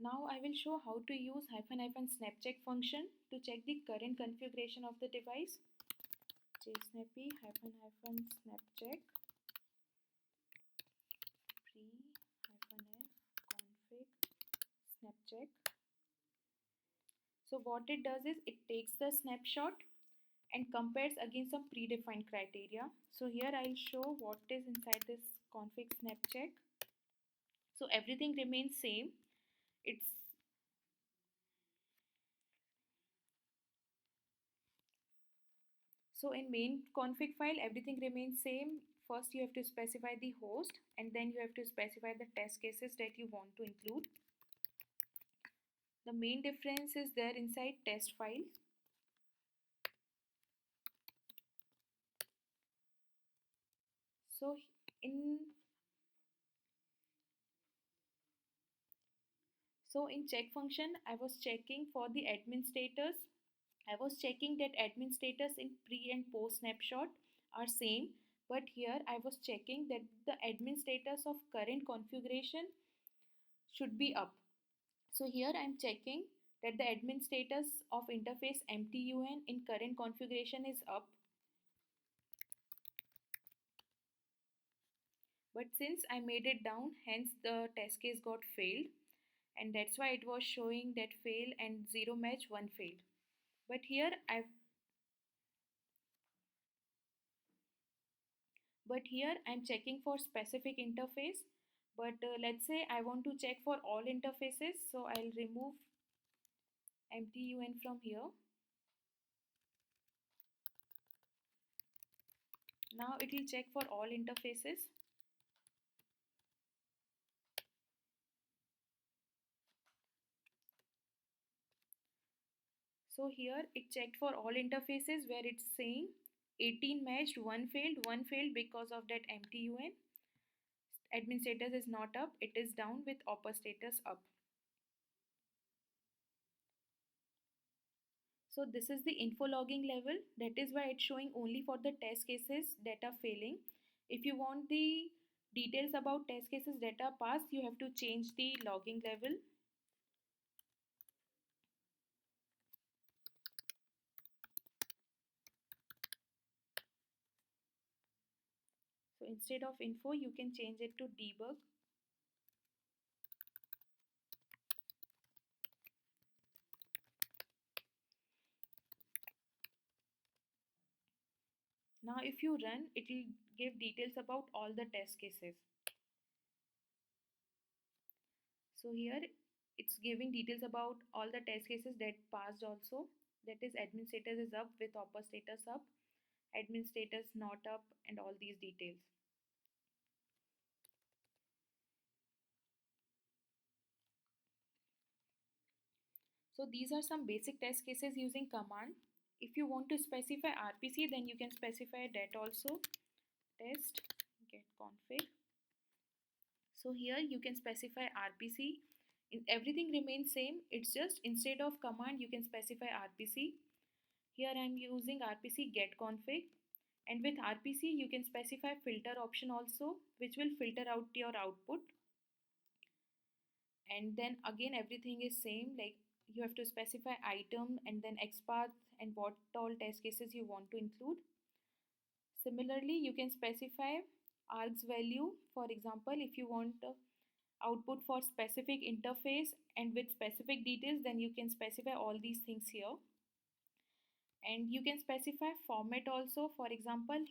Now I will show how to use --snapcheck function to check the current configuration of the device. JSNAPy --snapcheck pre-f config snapcheck. So what it does is it takes the snapshot and compares against some predefined criteria. So here I'll show what is inside this config snapcheck. So everything remains same. It's So in main config file, everything remains same. First you have to specify the host and then you have to specify the test cases that you want to include. The main difference is there inside test file. So in check function, I was checking for the admin status. I was checking that admin status in pre and post snapshot are same, but here I was checking that the admin status of current configuration should be up. So here I'm checking that the admin status of interface MTUN in current configuration is up. But since I made it down, hence the test case got failed, and that's why it was showing that fail and 0 match 1 failed. But here I'm checking for specific interface. But let's say I want to check for all interfaces, so I'll remove MTUN from here. Now it will check for all interfaces. So here it checked for all interfaces where it's saying 18 matched, 1 failed because of that MTUN. Admin status is not up, it is down with upper status up. So this is the info logging level. That is why it's showing only for the test cases that are failing. If you want the details about test cases that are passed, you have to change the logging level. So instead of info, you can change it to debug. Now if you run, it will give details about all the test cases. So here it's giving details about all the test cases that passed also. That is admin status is up with upper status up, admin status not up, and all these details. So these are some basic test cases using command. If you want to specify RPC, then you can specify that also. Test get config. So here you can specify RPC. Everything remains same. It's just instead of command you can specify RPC. Here I am using RPC get config, and with RPC you can specify filter option also, which will filter out your output. And then again everything is same, like you have to specify item and then XPath and what all test cases you want to include. Similarly, you can specify args value. For example, if you want output for specific interface and with specific details, then you can specify all these things here. And you can specify format also. For example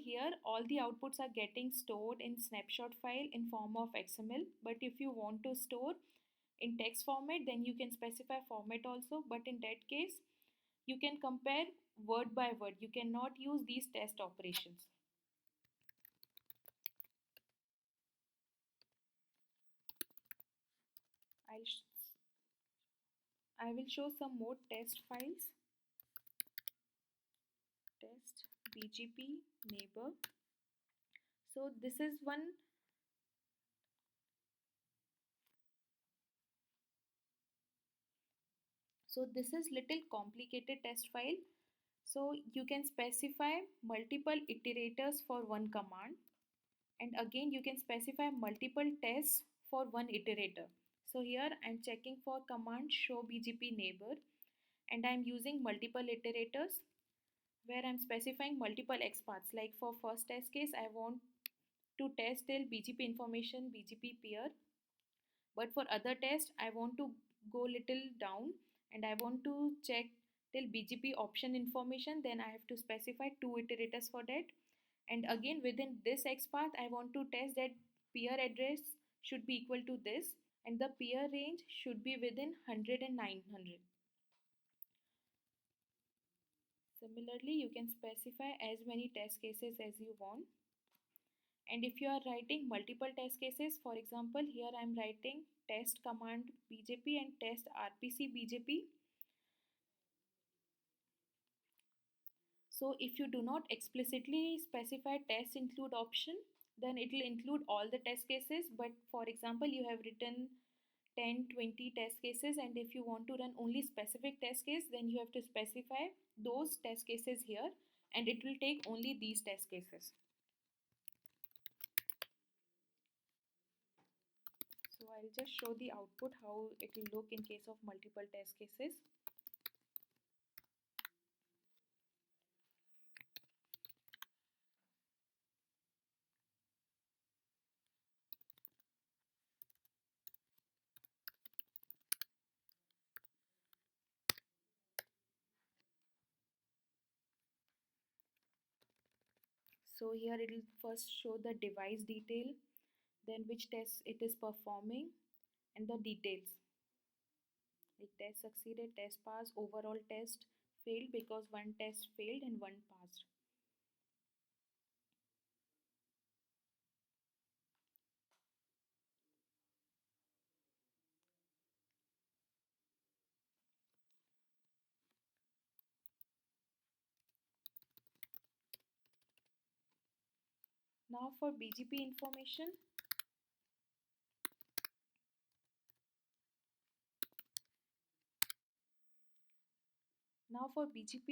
here all the outputs are getting stored in snapshot file in form of XML, but if you want to store in text format, then you can specify format also, but in that case you can compare word by word. You cannot use these test operations. I will show some more test files. Test BGP neighbor. So this is one. So this is little complicated test file. So you can specify multiple iterators for one command. And again you can specify multiple tests for one iterator. So here I'm checking for command show BGP neighbor, and I'm using multiple iterators where I'm specifying multiple XPaths. Like for first test case, I want to test till BGP information, BGP peer. But for other test, I want to go little down and I want to check till BGP option information. Then I have to specify two iterators for that. And again, within this XPath, I want to test that peer address should be equal to this, and the peer range should be within 100 and 900. Similarly, you can specify as many test cases as you want. And if you are writing multiple test cases, for example, here I am writing test command BGP and test RPC BGP. So if you do not explicitly specify test include option, then it will include all the test cases. But for example, you have written 10, 20 test cases, and if you want to run only specific test case, then you have to specify those test cases here, and it will take only these test cases. So I'll just show the output how it will look in case of multiple test cases. So here it will first show the device detail, then which test it is performing, and the details like test succeeded, test passed, overall test failed because one test failed and one passed. Now for BGP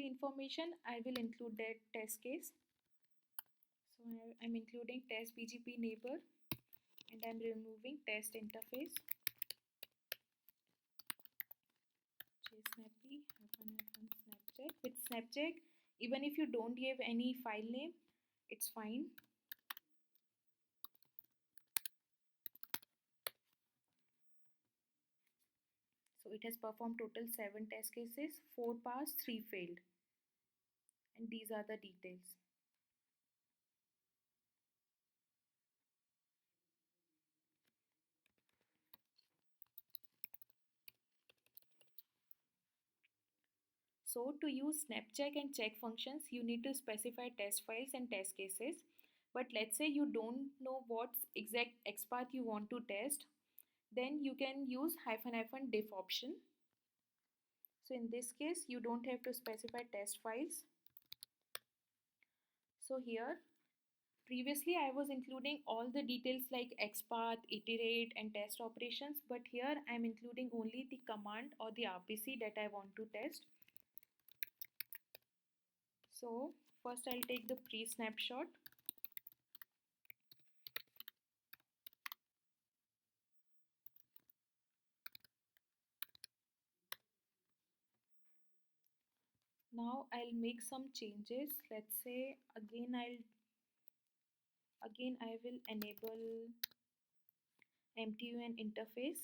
information, I will include that test case. So I'm including test BGP neighbor, and I'm removing test interface. JSNAPy snapcheck. With snapcheck, even if you don't give any file name, it's fine. So it has performed total 7 test cases, 4 passed, 3 failed. And these are the details. So to use snapcheck and check functions, you need to specify test files and test cases. But let's say you don't know what exact XPath you want to test, then you can use --diff option. So in this case, you don't have to specify test files. So here, previously I was including all the details like XPath, iterate and test operations, but here I'm including only the command or the RPC that I want to test. So first I'll take the pre-snapshot. Now I'll make some changes. Let's say again I will enable MTUN interface.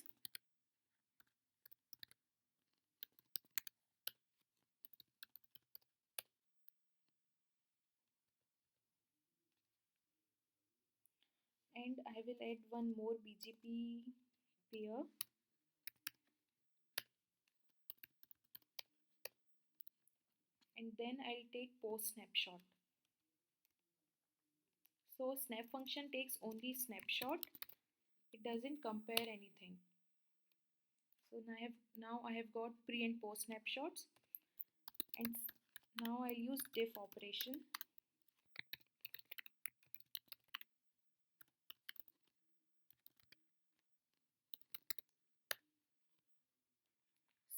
And I will add one more BGP peer. And then I'll take post snapshot. So snap function takes only snapshot. It doesn't compare anything. So now I have got pre and post snapshots, and now I'll use diff operation.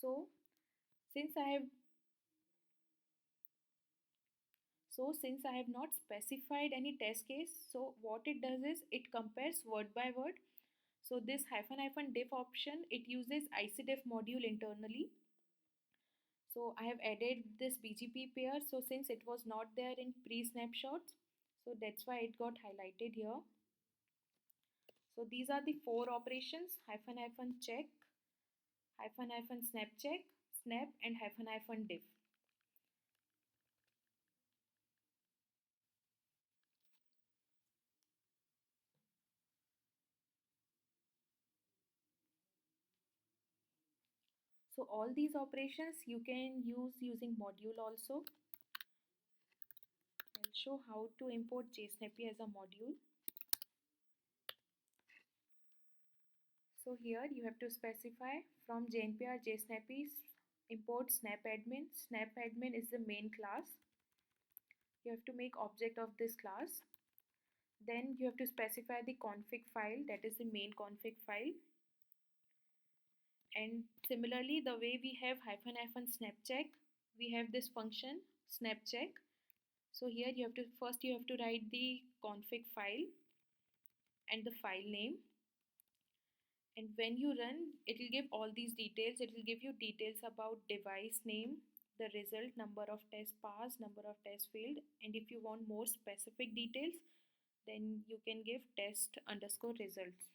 So since I have So since I have not specified any test case, so what it does is it compares word by word. So this hyphen hyphen diff option, it uses ICDiff module internally. So I have added this BGP pair. So since it was not there in pre-snapshots, so that's why it got highlighted here. So these are the four operations: hyphen hyphen check, hyphen hyphen snap check, snap, and hyphen hyphen diff. So all these operations you can use using module also. I'll show how to import JSNAPy as a module. So here you have to specify from JNPR JSNAPy import snapAdmin. SnapAdmin is the main class. You have to make object of this class. Then you have to specify the config file, that is the main config file. And similarly, the way we have hyphen hyphen snapcheck, we have this function snapcheck. So here you have to first you have to write the config file and the file name. And when you run, it will give all these details. It will give you details about device name, the result, number of tests passed, number of tests failed. And if you want more specific details, then you can give test underscore results.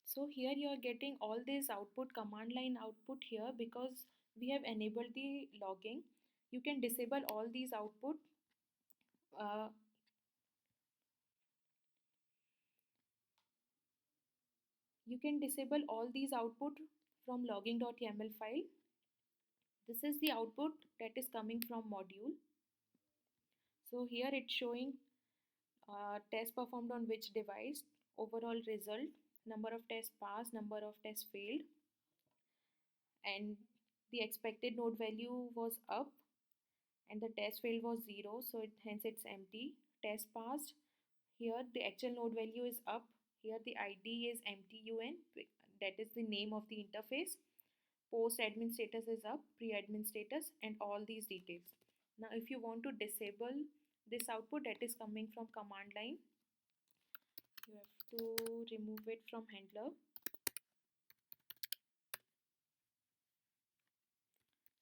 So here you are getting all this output, command line output here, because we have enabled the logging. You can disable all these output. Uh, you can disable all these output from logging.yaml file. This is the output that is coming from module. So here it's showing test performed on which device, overall result, number of tests passed, number of tests failed, and the expected node value was up and the test failed was 0, so hence it's empty. Test passed, here the actual node value is up, here the ID is MTUN, that is the name of the interface. Post admin status is up, pre-admin status, and all these details. Now if you want to disable this output that is coming from command line, you have to remove it from handler.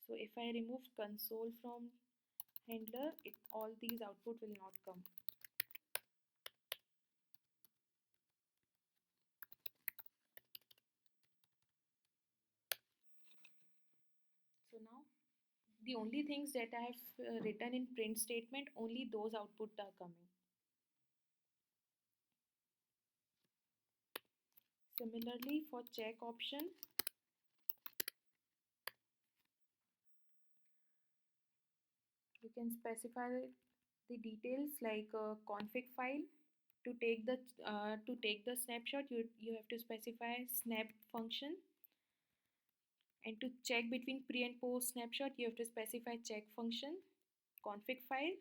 So if I remove console from handler, all these output will not come. So now the only things that I have written in print statement, only those output are coming. Similarly for check option, you can specify the details like config file. To take the snapshot, you have to specify snap function, and to check between pre and post snapshot, you have to specify check function, config file,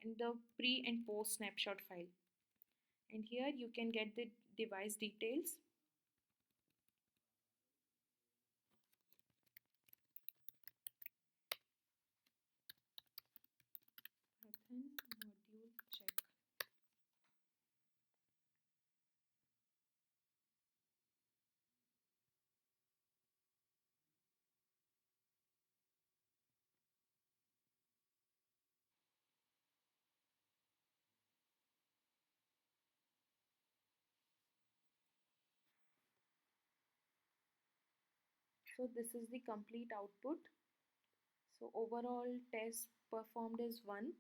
and the pre and post snapshot file. And here you can get the device details. Module check. So this is the complete output. So overall test performed is 1.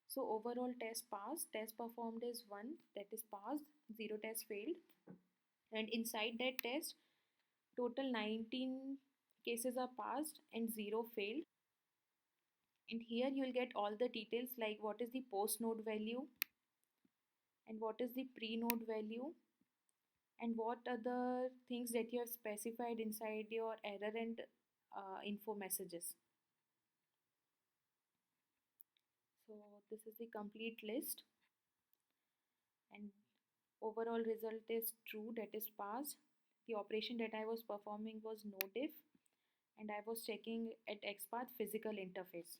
So overall test passed, test performed is 1, that is passed, 0 test failed. And inside that test, total 19 cases are passed and 0 failed. And here you will get all the details like what is the post node value and what is the pre node value and what are the things that you have specified inside your error and info messages. So this is the complete list, and overall result is true, that is passed. The operation that I was performing was no diff, and I was checking at XPath physical interface.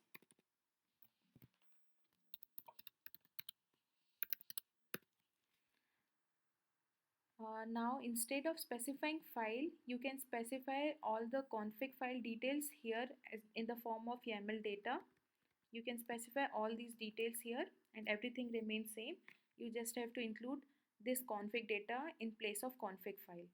Now instead of specifying file, you can specify all the config file details here as in the form of YAML data. You can specify all these details here and everything remains same. You just have to include this config data in place of config file.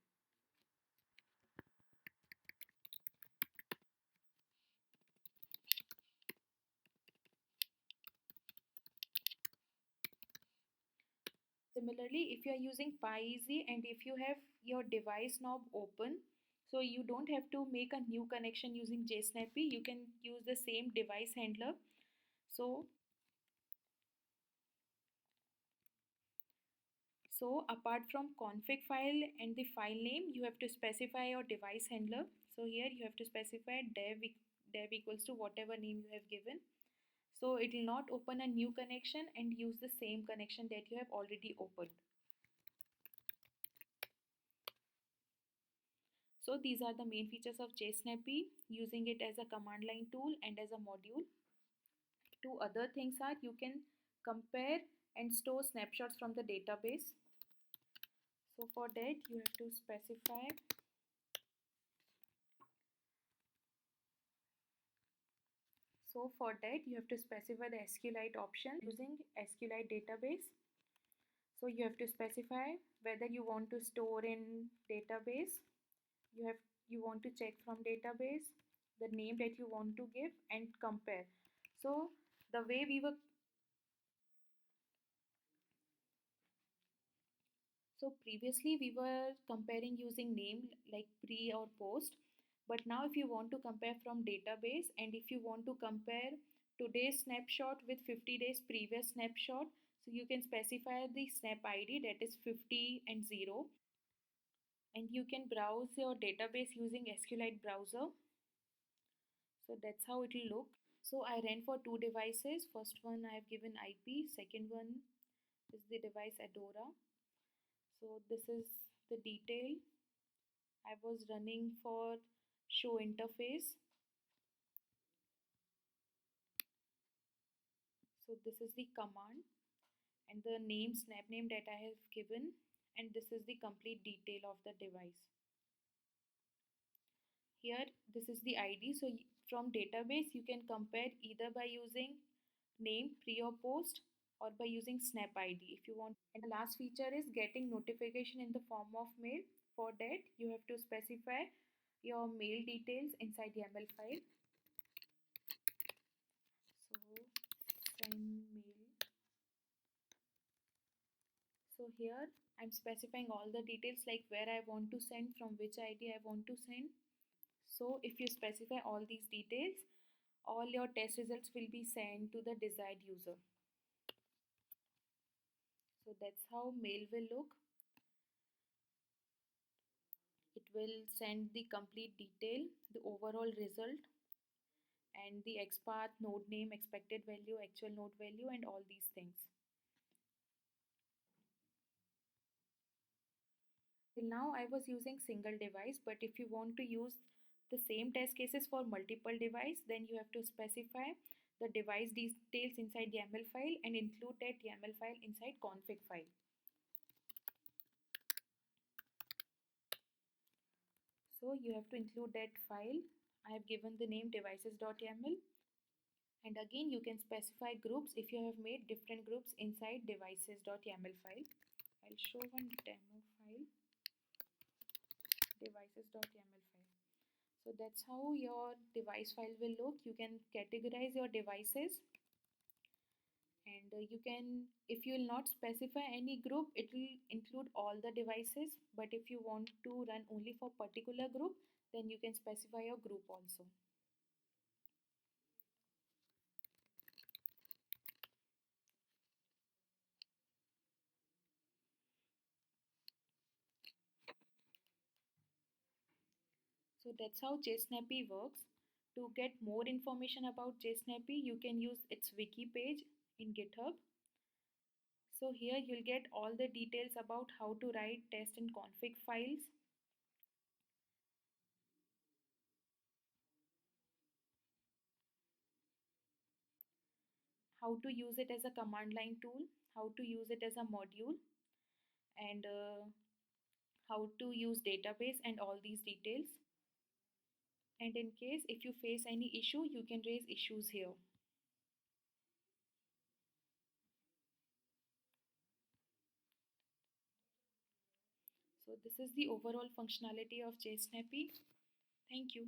Similarly, if you are using PyEasy and if you have your device knob open, so you don't have to make a new connection using JSNAPy, you can use the same device handler. So apart from config file and the file name, you have to specify your device handler. So here you have to specify dev equals to whatever name you have given. So it will not open a new connection and use the same connection that you have already opened. So these are the main features of JSNAPy, using it as a command line tool and as a module. Two other things are you can compare and store snapshots from the database. So for that you have to specify So for that you have to specify the SQLite option using SQLite database. So you have to specify whether you want to store in database, you want to check from database, the name that you want to give and compare. So the way we were So previously we were comparing using name like pre or post, but now if you want to compare from database and if you want to compare today's snapshot with 50 days previous snapshot, so you can specify the snap ID, that is 50 and 0, and you can browse your database using SQLite browser. So that's how it will look. So I ran for two devices. First one I have given IP, second one is the device Adora. So this is the detail. I was running for show interface. So this is the command and the name, snap name that I have given, and this is the complete detail of the device. Here this is the ID. So from database you can compare either by using name pre or post or by using snap ID if you want. And the last feature is getting notification in the form of mail. For that you have to specify your mail details inside the YAML file. So send mail. So here I'm specifying all the details like where I want to send, from which ID I want to send. So if you specify all these details, all your test results will be sent to the desired user. So that's how mail will look. It will send the complete detail, the overall result, and the XPath, node name, expected value, actual node value, and all these things. Till now I was using single device, but if you want to use the same test cases for multiple device, then you have to specify the device details inside YAML file and include that YAML file inside config file. So you have to include that file. I have given the name devices.yaml, and again you can specify groups if you have made different groups inside devices.yaml file. I'll show one demo file, devices.yaml file. So that's how your device file will look. You can categorize your devices, and you can, if you will not specify any group, it will include all the devices, but if you want to run only for particular group, then you can specify your group also. So that's how JSNAPy works. To get more information about JSNAPy, you can use its wiki page in GitHub. So here you'll get all the details about how to write test and config files. how to use it as a command line tool, how to use it as a module, and how to use database and all these details. And in case if you face any issue, you can raise issues here. So this is the overall functionality of JSNAPy. Thank you.